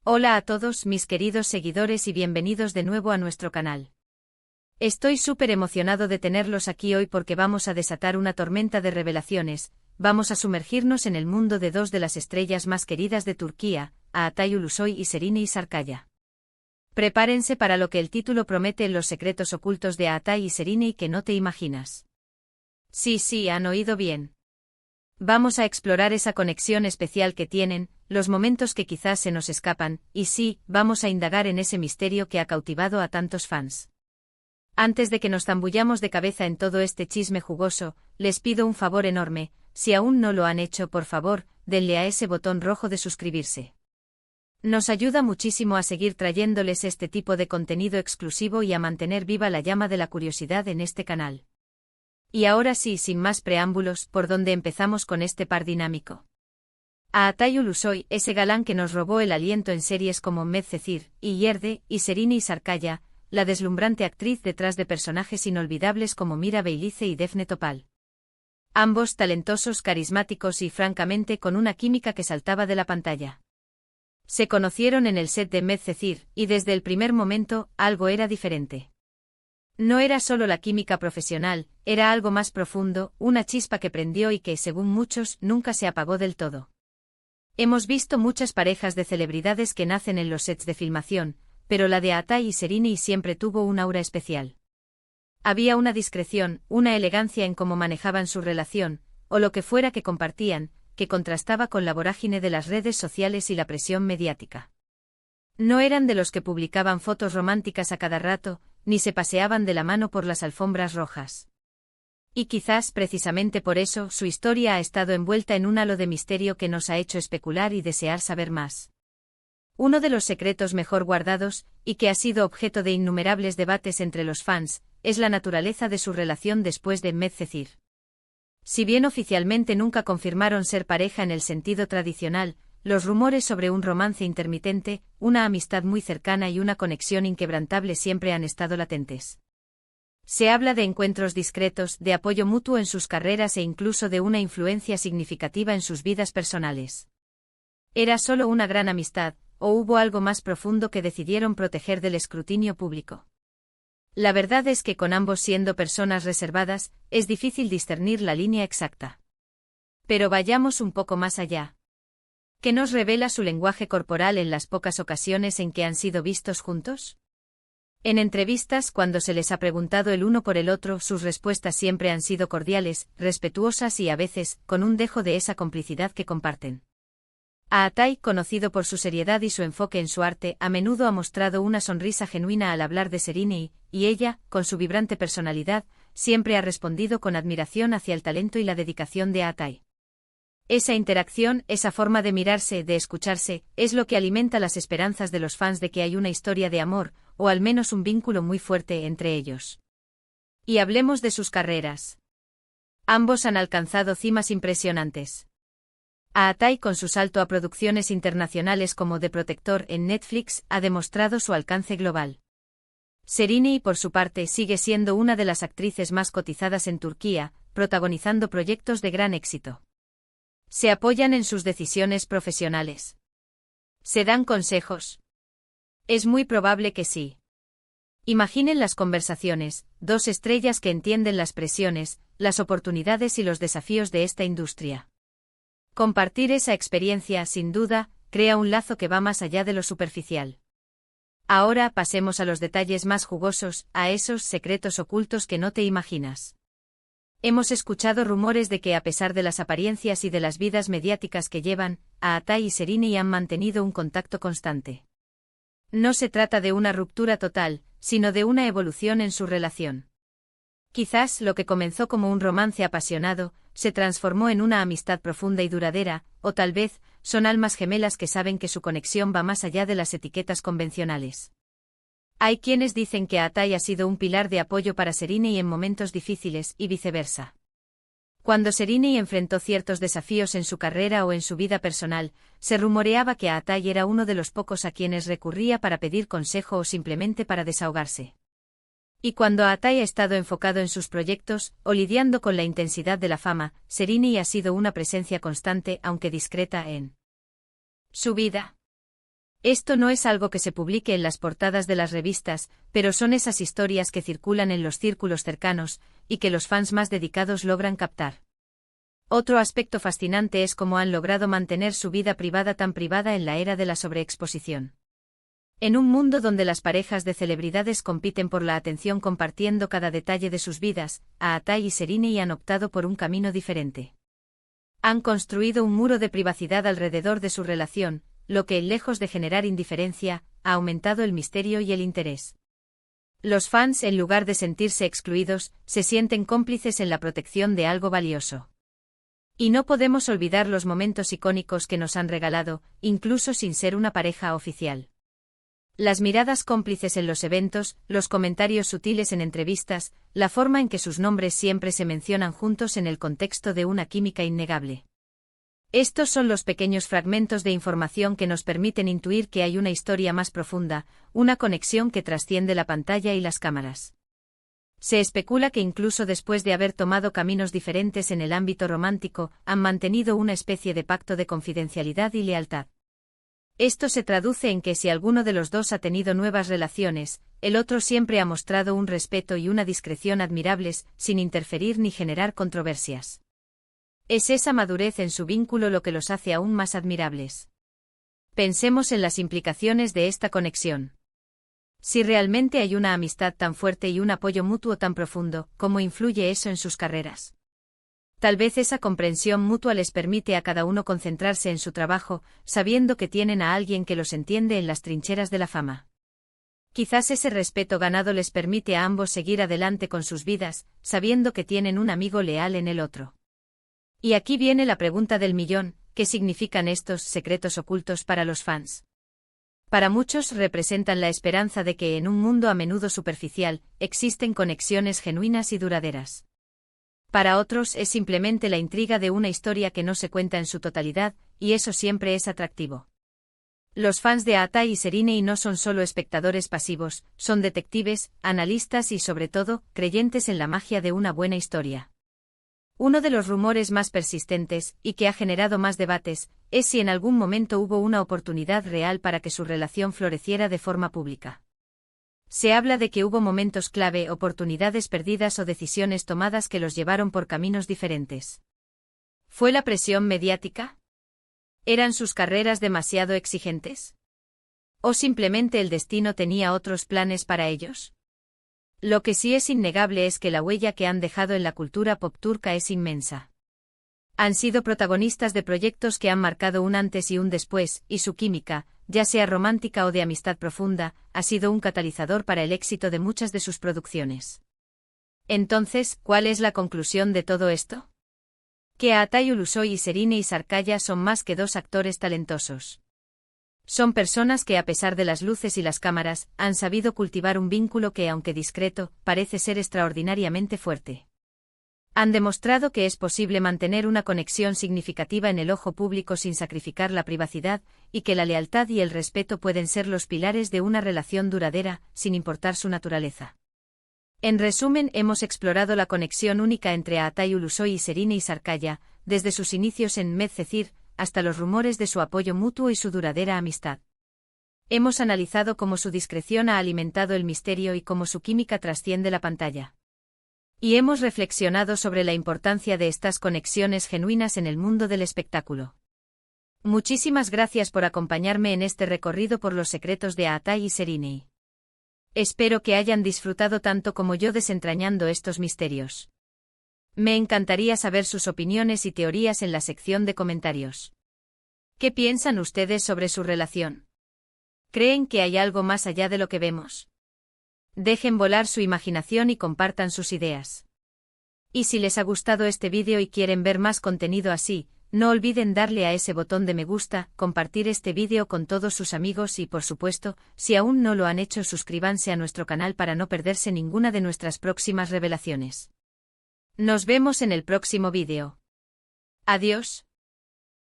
Hola a todos mis queridos seguidores y bienvenidos de nuevo a nuestro canal. Estoy súper emocionado de tenerlos aquí hoy porque vamos a desatar una tormenta de revelaciones, vamos a sumergirnos en el mundo de dos de las estrellas más queridas de Turquía, Atay Ulusoy y Serine Sarıkaya. Prepárense para lo que el título promete, los secretos ocultos de Atay y Serine y que no te imaginas. Sí, han oído bien. Vamos a explorar esa conexión especial que tienen, los momentos que quizás se nos escapan, y sí, vamos a indagar en ese misterio que ha cautivado a tantos fans. Antes de que nos zambullamos de cabeza en todo este chisme jugoso, les pido un favor enorme, si aún no lo han hecho, por favor, denle a ese botón rojo de suscribirse. Nos ayuda muchísimo a seguir trayéndoles este tipo de contenido exclusivo y a mantener viva la llama de la curiosidad en este canal. Y ahora sí, sin más preámbulos, ¿por dónde empezamos con este par dinámico? A Atay Ulusoy, ese galán que nos robó el aliento en series como Medcezir y Yerde, y Serine Sarıkaya, la deslumbrante actriz detrás de personajes inolvidables como Mira Beylice y Defne Topal. Ambos talentosos, carismáticos y francamente con una química que saltaba de la pantalla. Se conocieron en el set de Medcezir, y desde el primer momento, algo era diferente. No era solo la química profesional, era algo más profundo, una chispa que prendió y que, según muchos, nunca se apagó del todo. Hemos visto muchas parejas de celebridades que nacen en los sets de filmación, pero la de Atay y Serine siempre tuvo un aura especial. Había una discreción, una elegancia en cómo manejaban su relación, o lo que fuera que compartían, que contrastaba con la vorágine de las redes sociales y la presión mediática. No eran de los que publicaban fotos románticas a cada rato, ni se paseaban de la mano por las alfombras rojas. Y quizás precisamente por eso su historia ha estado envuelta en un halo de misterio que nos ha hecho especular y desear saber más. Uno de los secretos mejor guardados, y que ha sido objeto de innumerables debates entre los fans, es la naturaleza de su relación después de Medcezir. Si bien oficialmente nunca confirmaron ser pareja en el sentido tradicional, los rumores sobre un romance intermitente, una amistad muy cercana y una conexión inquebrantable siempre han estado latentes. Se habla de encuentros discretos, de apoyo mutuo en sus carreras e incluso de una influencia significativa en sus vidas personales. ¿Era solo una gran amistad, o hubo algo más profundo que decidieron proteger del escrutinio público? La verdad es que con ambos siendo personas reservadas, es difícil discernir la línea exacta. Pero vayamos un poco más allá. ¿Qué nos revela su lenguaje corporal en las pocas ocasiones en que han sido vistos juntos? En entrevistas, cuando se les ha preguntado el uno por el otro, sus respuestas siempre han sido cordiales, respetuosas y a veces, con un dejo de esa complicidad que comparten. A Atay, conocido por su seriedad y su enfoque en su arte, a menudo ha mostrado una sonrisa genuina al hablar de Serine y ella, con su vibrante personalidad, siempre ha respondido con admiración hacia el talento y la dedicación de Atay. Esa interacción, esa forma de mirarse, de escucharse, es lo que alimenta las esperanzas de los fans de que hay una historia de amor, o al menos un vínculo muy fuerte entre ellos. Y hablemos de sus carreras. Ambos han alcanzado cimas impresionantes. Atay, con su salto a producciones internacionales como The Protector en Netflix, ha demostrado su alcance global. Serine, por su parte, sigue siendo una de las actrices más cotizadas en Turquía, protagonizando proyectos de gran éxito. ¿Se apoyan en sus decisiones profesionales? ¿Se dan consejos? Es muy probable que sí. Imaginen las conversaciones, dos estrellas que entienden las presiones, las oportunidades y los desafíos de esta industria. Compartir esa experiencia, sin duda, crea un lazo que va más allá de lo superficial. Ahora pasemos a los detalles más jugosos, a esos secretos ocultos que no te imaginas. Hemos escuchado rumores de que a pesar de las apariencias y de las vidas mediáticas que llevan, Atay y Serine han mantenido un contacto constante. No se trata de una ruptura total, sino de una evolución en su relación. Quizás lo que comenzó como un romance apasionado, se transformó en una amistad profunda y duradera, o tal vez, son almas gemelas que saben que su conexión va más allá de las etiquetas convencionales. Hay quienes dicen que Atay ha sido un pilar de apoyo para Serine en momentos difíciles, y viceversa. Cuando Serine enfrentó ciertos desafíos en su carrera o en su vida personal, se rumoreaba que Atay era uno de los pocos a quienes recurría para pedir consejo o simplemente para desahogarse. Y cuando Atay ha estado enfocado en sus proyectos, o lidiando con la intensidad de la fama, Serine ha sido una presencia constante, aunque discreta, en su vida. Esto no es algo que se publique en las portadas de las revistas, pero son esas historias que circulan en los círculos cercanos, y que los fans más dedicados logran captar. Otro aspecto fascinante es cómo han logrado mantener su vida privada tan privada en la era de la sobreexposición. En un mundo donde las parejas de celebridades compiten por la atención compartiendo cada detalle de sus vidas, Aatai y Serrini han optado por un camino diferente. Han construido un muro de privacidad alrededor de su relación, lo que, lejos de generar indiferencia, ha aumentado el misterio y el interés. Los fans, en lugar de sentirse excluidos, se sienten cómplices en la protección de algo valioso. Y no podemos olvidar los momentos icónicos que nos han regalado, incluso sin ser una pareja oficial. Las miradas cómplices en los eventos, los comentarios sutiles en entrevistas, la forma en que sus nombres siempre se mencionan juntos en el contexto de una química innegable. Estos son los pequeños fragmentos de información que nos permiten intuir que hay una historia más profunda, una conexión que trasciende la pantalla y las cámaras. Se especula que incluso después de haber tomado caminos diferentes en el ámbito romántico, han mantenido una especie de pacto de confidencialidad y lealtad. Esto se traduce en que si alguno de los dos ha tenido nuevas relaciones, el otro siempre ha mostrado un respeto y una discreción admirables, sin interferir ni generar controversias. Es esa madurez en su vínculo lo que los hace aún más admirables. Pensemos en las implicaciones de esta conexión. Si realmente hay una amistad tan fuerte y un apoyo mutuo tan profundo, ¿cómo influye eso en sus carreras? Tal vez esa comprensión mutua les permite a cada uno concentrarse en su trabajo, sabiendo que tienen a alguien que los entiende en las trincheras de la fama. Quizás ese respeto ganado les permite a ambos seguir adelante con sus vidas, sabiendo que tienen un amigo leal en el otro. Y aquí viene la pregunta del millón: ¿qué significan estos secretos ocultos para los fans? Para muchos representan la esperanza de que en un mundo a menudo superficial, existen conexiones genuinas y duraderas. Para otros es simplemente la intriga de una historia que no se cuenta en su totalidad, y eso siempre es atractivo. Los fans de Aatai y Serrini no son solo espectadores pasivos, son detectives, analistas y sobre todo, creyentes en la magia de una buena historia. Uno de los rumores más persistentes, y que ha generado más debates, es si en algún momento hubo una oportunidad real para que su relación floreciera de forma pública. Se habla de que hubo momentos clave, oportunidades perdidas o decisiones tomadas que los llevaron por caminos diferentes. ¿Fue la presión mediática? ¿Eran sus carreras demasiado exigentes? ¿O simplemente el destino tenía otros planes para ellos? Lo que sí es innegable es que la huella que han dejado en la cultura pop turca es inmensa. Han sido protagonistas de proyectos que han marcado un antes y un después, y su química, ya sea romántica o de amistad profunda, ha sido un catalizador para el éxito de muchas de sus producciones. Entonces, ¿cuál es la conclusión de todo esto? Que Aatai Ulusoy y Serrini Sarkaya son más que dos actores talentosos. Son personas que, a pesar de las luces y las cámaras, han sabido cultivar un vínculo que, aunque discreto, parece ser extraordinariamente fuerte. Han demostrado que es posible mantener una conexión significativa en el ojo público sin sacrificar la privacidad, y que la lealtad y el respeto pueden ser los pilares de una relación duradera, sin importar su naturaleza. En resumen, hemos explorado la conexión única entre Aatai Ulusoy y Serrini Sarkaya, desde sus inicios en Medcezir, hasta los rumores de su apoyo mutuo y su duradera amistad. Hemos analizado cómo su discreción ha alimentado el misterio y cómo su química trasciende la pantalla. Y hemos reflexionado sobre la importancia de estas conexiones genuinas en el mundo del espectáculo. Muchísimas gracias por acompañarme en este recorrido por los secretos de Aatai y Serrini. Espero que hayan disfrutado tanto como yo desentrañando estos misterios. Me encantaría saber sus opiniones y teorías en la sección de comentarios. ¿Qué piensan ustedes sobre su relación? ¿Creen que hay algo más allá de lo que vemos? Dejen volar su imaginación y compartan sus ideas. Y si les ha gustado este vídeo y quieren ver más contenido así, no olviden darle a ese botón de me gusta, compartir este vídeo con todos sus amigos y, por supuesto, si aún no lo han hecho, suscríbanse a nuestro canal para no perderse ninguna de nuestras próximas revelaciones. Nos vemos en el próximo vídeo. Adiós.